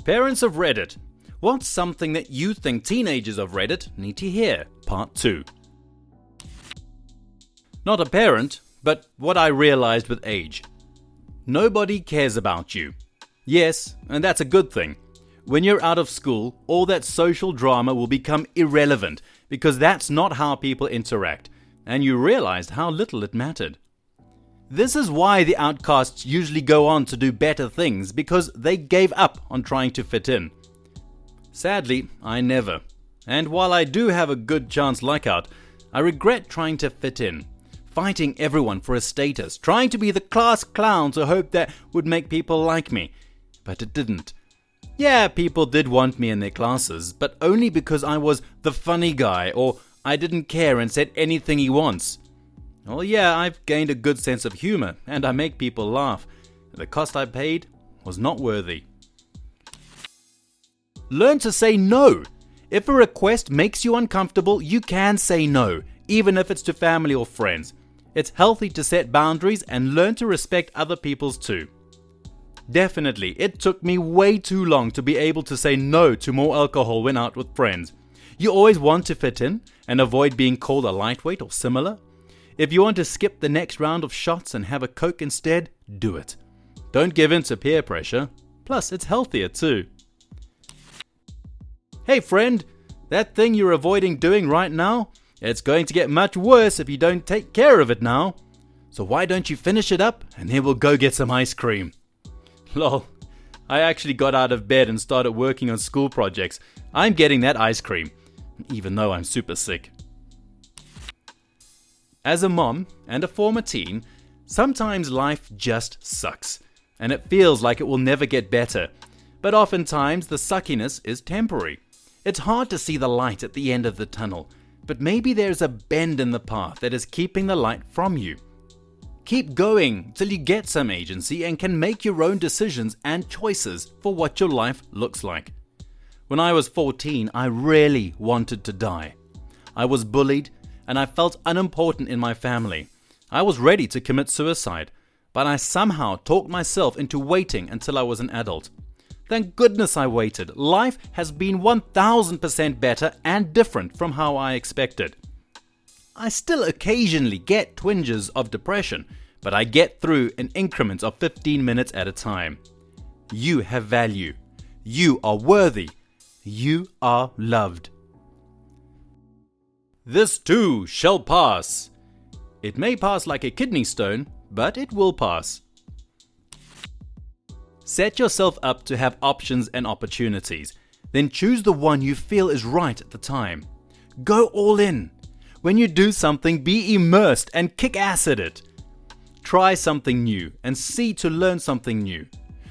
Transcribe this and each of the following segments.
Parents of Reddit. What's something that you think teenagers of Reddit need to hear? Part 2. Not a parent, but what I realized with age. Nobody cares about you. Yes, and that's a good thing. When you're out of school, all that social drama will become irrelevant because that's not how people interact, and you realized how little it mattered. This is why the outcasts usually go on to do better things, because they gave up on trying to fit in. Sadly, I never. And while I do have a good chance luck out, I regret trying to fit in, fighting everyone for a status, trying to be the class clown to hope that would make people like me. But it didn't. Yeah, people did want me in their classes, but only because I was the funny guy, or I didn't care and said anything he wants. Well, yeah, I've gained a good sense of humor, and I make people laugh. The cost I paid was not worthy. Learn to say no. If a request makes you uncomfortable, you can say no, even if it's to family or friends. It's healthy to set boundaries and learn to respect other people's too. Definitely, it took me way too long to be able to say no to more alcohol when out with friends. You always want to fit in and avoid being called a lightweight or similar. If you want to skip the next round of shots and have a Coke instead, do it. Don't give in to peer pressure. Plus, it's healthier too. Hey friend, that thing you're avoiding doing right now, it's going to get much worse if you don't take care of it now. So why don't you finish it up and then we'll go get some ice cream. Lol, I actually got out of bed and started working on school projects. I'm getting that ice cream, even though I'm super sick. As a mom and a former teen, sometimes life just sucks, and it feels like it will never get better. But oftentimes the suckiness is temporary. It's hard to see the light at the end of the tunnel, but maybe there's a bend in the path that is keeping the light from you. Keep going till you get some agency and can make your own decisions and choices for what your life looks like. When I was 14, I really wanted to die. I was bullied and I felt unimportant in my family. I was ready to commit suicide, but I somehow talked myself into waiting until I was an adult. Thank goodness I waited. Life has been 1000% better and different from how I expected. I still occasionally get twinges of depression, but I get through in increments of 15 minutes at a time. You have value. You are worthy. You are loved. This too shall pass. It may pass like a kidney stone, but it will pass. Set yourself up to have options and opportunities. Then choose the one you feel is right at the time. Go all in. When you do something, be immersed and kick ass at it. Try something new and see to learn something new.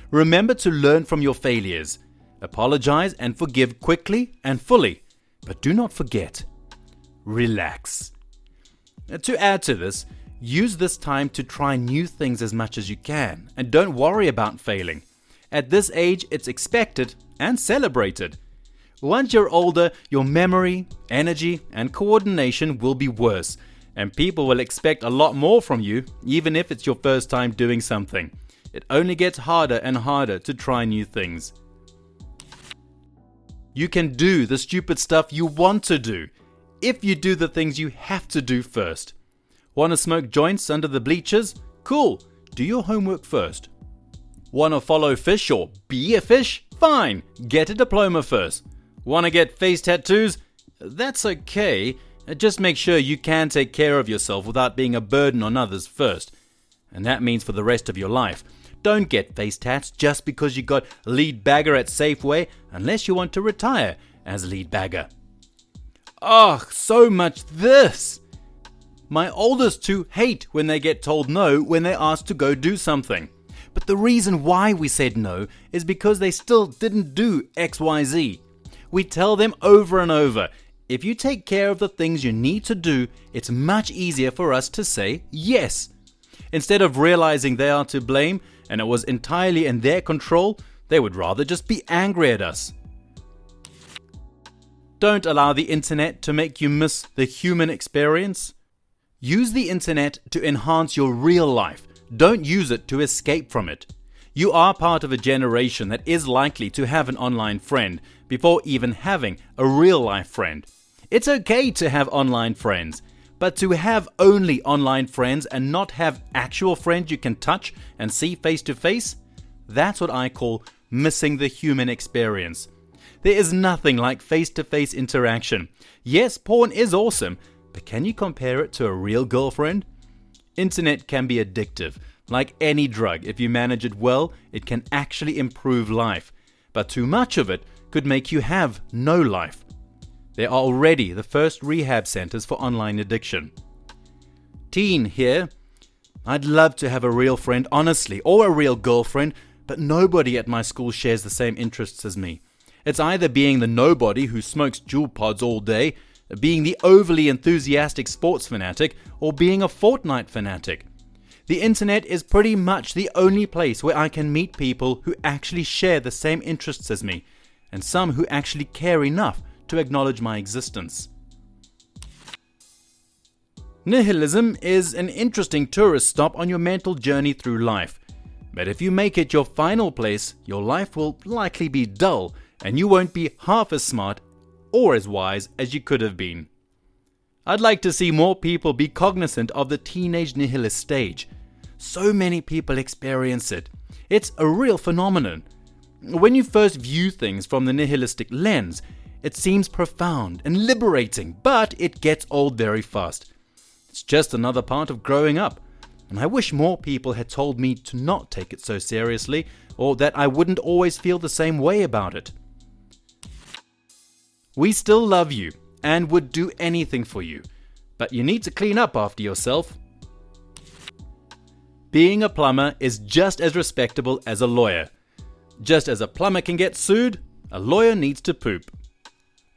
Remember to learn from your failures. Apologize and forgive quickly and fully. But do not forget, relax. To add to this, use this time to try new things as much as you can and don't worry about failing. At this age, it's expected and celebrated. Once you're older, your memory, energy, and coordination will be worse, and people will expect a lot more from you, even if it's your first time doing something. It only gets harder and harder to try new things. You can do the stupid stuff you want to do, if you do the things you have to do first. Want to smoke joints under the bleachers? Cool, do your homework first. Want to follow fish or be a fish? Fine, get a diploma first. Want to get face tattoos? That's okay, just make sure you can take care of yourself without being a burden on others first. And that means for the rest of your life. Don't get face tats just because you got lead bagger at Safeway unless you want to retire as lead bagger. Oh, so much this! My oldest two hate when they get told no when they're asked to go do something. But the reason why we said no is because they still didn't do XYZ. We tell them over and over, if you take care of the things you need to do, it's much easier for us to say yes. Instead of realizing they are to blame and it was entirely in their control, they would rather just be angry at us. Don't allow the internet to make you miss the human experience. Use the internet to enhance your real life. Don't use it to escape from it. You are part of a generation that is likely to have an online friend before even having a real-life friend. It's okay to have online friends, but to have only online friends and not have actual friends you can touch and see face to face, that's what I call missing the human experience. There is nothing like face-to-face interaction. Yes, porn is awesome, but can you compare it to a real girlfriend? Internet can be addictive. Like any drug, if you manage it well, it can actually improve life. But too much of it could make you have no life. There are already the first rehab centers for online addiction. Teen here. I'd love to have a real friend, honestly, or a real girlfriend, but nobody at my school shares the same interests as me. It's either being the nobody who smokes Juul pods all day, being the overly enthusiastic sports fanatic, or being a Fortnite fanatic. The internet is pretty much the only place where I can meet people who actually share the same interests as me, and some who actually care enough to acknowledge my existence. Nihilism is an interesting tourist stop on your mental journey through life. But if you make it your final place, your life will likely be dull, and you won't be half as smart or as wise as you could have been. I'd like to see more people be cognizant of the teenage nihilist stage. So many people experience it. It's a real phenomenon. When you first view things from the nihilistic lens, it seems profound and liberating, but it gets old very fast. It's just another part of growing up, and I wish more people had told me to not take it so seriously, or that I wouldn't always feel the same way about it. We still love you and would do anything for you, but you need to clean up after yourself. Being a plumber is just as respectable as a lawyer. Just as a plumber can get sued, a lawyer needs to poop.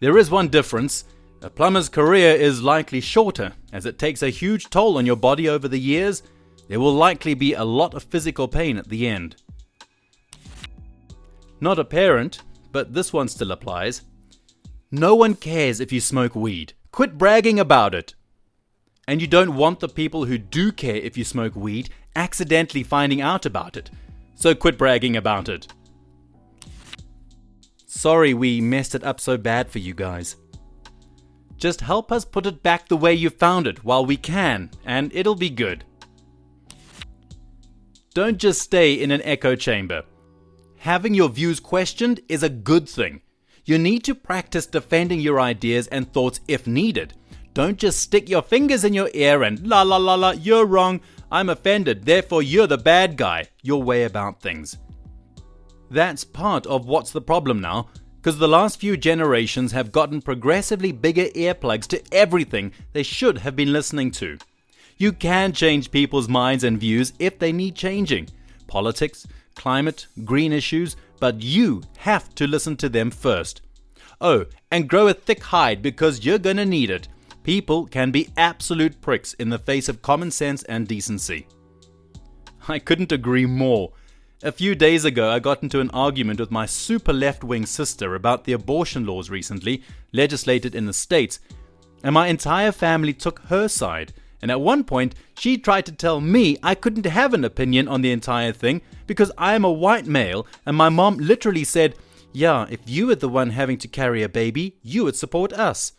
There is one difference. A plumber's career is likely shorter, as it takes a huge toll on your body over the years. There will likely be a lot of physical pain at the end. Not a parent, but this one still applies. No one cares if you smoke weed. Quit bragging about it. And you don't want the people who do care if you smoke weed accidentally finding out about it. So quit bragging about it. Sorry we messed it up so bad for you guys. Just help us put it back the way you found it while we can, and it'll be good. Don't just stay in an echo chamber. Having your views questioned is a good thing. You need to practice defending your ideas and thoughts if needed. Don't just stick your fingers in your ear and la la la la, you're wrong, I'm offended, therefore you're the bad guy, your way about things. That's part of what's the problem now, because the last few generations have gotten progressively bigger earplugs to everything they should have been listening to. You can change people's minds and views if they need changing. Politics, climate, green issues, but you have to listen to them first. Oh, and grow a thick hide because you're gonna need it. People can be absolute pricks in the face of common sense and decency. I couldn't agree more. A few days ago, I got into an argument with my super left-wing sister about the abortion laws recently legislated in the States, and my entire family took her side. And at one point, she tried to tell me I couldn't have an opinion on the entire thing because I am a white male, and my mom literally said, "Yeah, if you were the one having to carry a baby, you would support us."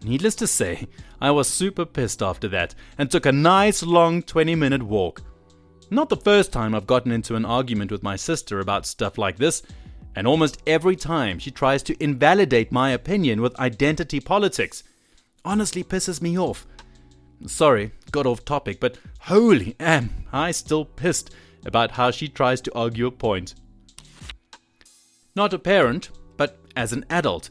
Needless to say, I was super pissed after that and took a nice long 20-minute walk. Not the first time I've gotten into an argument with my sister about stuff like this, and almost every time she tries to invalidate my opinion with identity politics. Honestly pisses me off. Sorry, got off topic, but holy am I still pissed about how she tries to argue a point. Not a parent, but as an adult.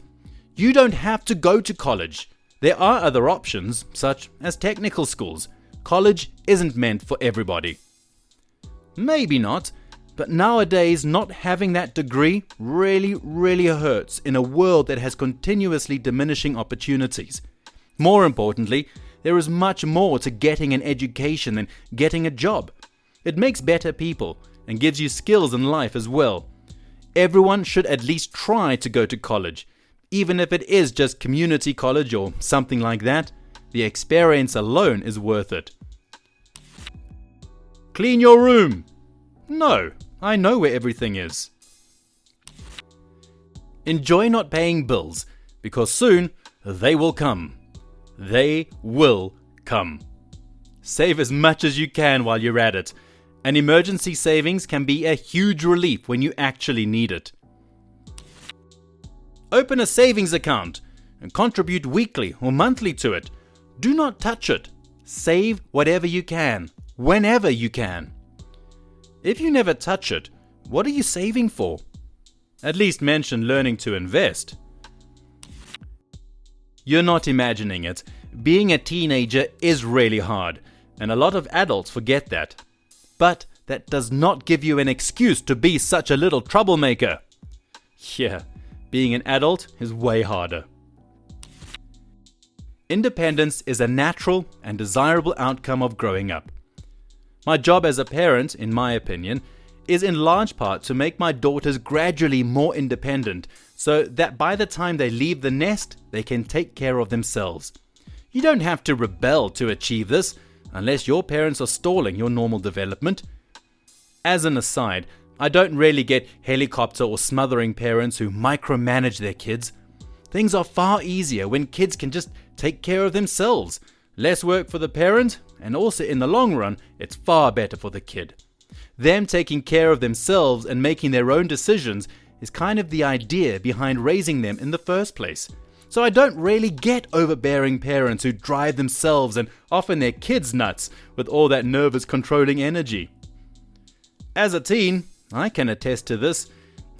You don't have to go to college. There are other options, such as technical schools. College isn't meant for everybody. Maybe not, but nowadays not having that degree really hurts in a world that has continuously diminishing opportunities. More importantly, there is much more to getting an education than getting a job. It makes better people and gives you skills in life as well. Everyone should at least try to go to college. Even if it is just community college or something like that, the experience alone is worth it. Clean your room. No, I know where everything is. Enjoy not paying bills, because soon they will come. They will come. Save as much as you can while you're at it. An emergency savings can be a huge relief when you actually need it. Open a savings account and contribute weekly or monthly to it. Do not touch it. Save whatever you can, whenever you can. If you never touch it, what are you saving for? At least mention learning to invest. You're not imagining it. Being a teenager is really hard, and a lot of adults forget that. But that does not give you an excuse to be such a little troublemaker. Yeah, being an adult is way harder. Independence is a natural and desirable outcome of growing up. My job as a parent, in my opinion, is in large part to make my daughters gradually more independent so that by the time they leave the nest, they can take care of themselves. You don't have to rebel to achieve this, unless your parents are stalling your normal development. As an aside, I don't really get helicopter or smothering parents who micromanage their kids. Things are far easier when kids can just take care of themselves. Less work for the parent, and also in the long run, it's far better for the kid. Them taking care of themselves and making their own decisions is kind of the idea behind raising them in the first place. So I don't really get overbearing parents who drive themselves and often their kids nuts with all that nervous controlling energy. As a teen, I can attest to this.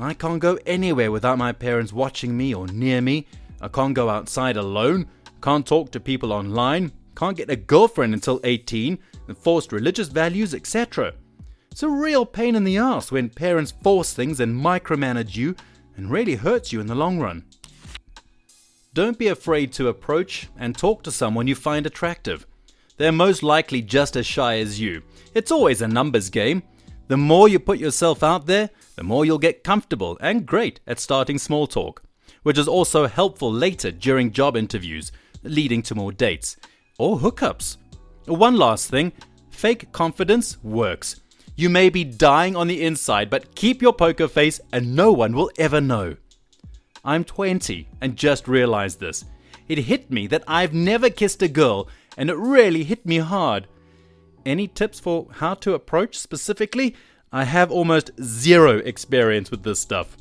I can't go anywhere without my parents watching me or near me. I can't go outside alone, can't talk to people online, can't get a girlfriend until 18, enforced religious values, etc. It's a real pain in the ass when parents force things and micromanage you and really hurts you in the long run. Don't be afraid to approach and talk to someone you find attractive. They're most likely just as shy as you. It's always a numbers game. The more you put yourself out there, the more you'll get comfortable and great at starting small talk, which is also helpful later during job interviews, leading to more dates or hookups. One last thing, fake confidence works. You may be dying on the inside, but keep your poker face and no one will ever know. I'm 20 and just realized this. It hit me that I've never kissed a girl and it really hit me hard. Any tips for how to approach specifically? I have almost zero experience with this stuff.